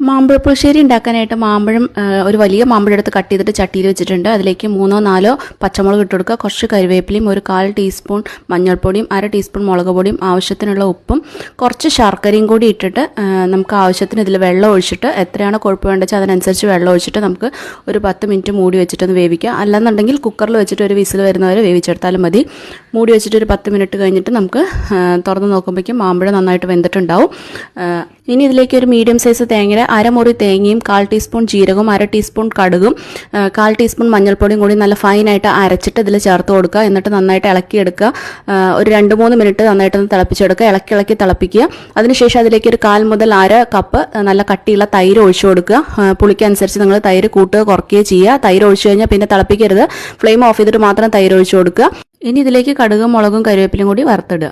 മാമ്പഴപ്പുളിശ്ശേരി ഉണ്ടാക്കാനായിട്ട് മാമ്പഴം ഒരു വലിയ മാമ്പഴം എടുത്ത് കട്ട് ചെയ്തിട്ട് ചട്ടിയിൽ വെച്ചിട്ടുണ്ട്. അതിലേക്ക് 3-4 പച്ചമുളക് ഇട്ട് കൊടുക്കുക. കുറച്ച് കറിവേപ്പിലയും, ഒരു 1/4 ടീസ്പൂൺ മഞ്ഞൾപ്പൊടിയും, 1/2 ടീസ്പൂൺ മുളക് പൊടിയും, ആവശ്യത്തിനുള്ള ഉപ്പും, കുറച്ച് ശർക്കരയും കൂടി ഇട്ടിട്ട് നമുക്ക് ആവശ്യത്തിന് ഇതിൽ വെള്ളം ഒഴിച്ചിട്ട് എത്രയാണ് കൊഴുപ്പ് വേണ്ടത് വെച്ചാൽ അതിനനുസരിച്ച് വെള്ളം ഒഴിച്ചിട്ട് നമുക്ക് ഒരു 10 മിനിറ്റ് മൂടി വെച്ചിട്ടൊന്ന് വേവിക്കുക. അല്ലെന്നുണ്ടെങ്കിൽ കുക്കറിൽ വെച്ചിട്ട് ഒരു വിസിൽ വരുന്നവരെ വേവിച്ചെടുത്താലും മതി. മൂടി വെച്ചിട്ട് ഒരു 10 മിനിറ്റ് കഴിഞ്ഞിട്ട് നമുക്ക് തുറന്ന് നോക്കുമ്പോഴേക്കും മാമ്പഴം നന്നായിട്ട് വെന്തിട്ടുണ്ടാവും. ഇനി ഇതിലേക്ക് ഒരു മീഡിയം സൈസ് തേങ്ങയുടെ 1/2 മുറി തേങ്ങയും, 1/4 ടീസ്പൂൺ ജീരകവും, 1/2 ടീസ്പൂൺ കടുകും, 1/4 ടീസ്പൂൺ മഞ്ഞൾപ്പൊടിയും കൂടി നല്ല ഫൈനായിട്ട് അരച്ചിട്ട് ഇതിൽ ചേർത്ത് കൊടുക്കുക. എന്നിട്ട് നന്നായിട്ട് ഇളക്കിയെടുക്കുക. ഒരു 2-3 മിനിറ്റ് നന്നായിട്ടൊന്ന് തിളപ്പിച്ചെടുക്കുക. ഇളക്കി തിളപ്പിക്കുക. അതിനുശേഷം അതിലേക്ക് ഒരു 1/4 മുതൽ 1/2 കപ്പ് നല്ല കട്ടിയുള്ള തൈര് ഒഴിച്ചു കൊടുക്കുക. പുളിക്കനുസരിച്ച് നിങ്ങൾ തൈര് കൂട്ടുക കുറയ്ക്കുകയോ ചെയ്യുക. തൈര് ഒഴിച്ചു കഴിഞ്ഞാൽ പിന്നെ തിളപ്പിക്കരുത്. ഫ്ലെയിം ഓഫ് ചെയ്തിട്ട് മാത്രം തൈര് ഒഴിച്ചു കൊടുക്കുക. ഇനി ഇതിലേക്ക് കടുകും, മുളകും, കറിവേപ്പിലയും കൂടി വറുത്തിടുക.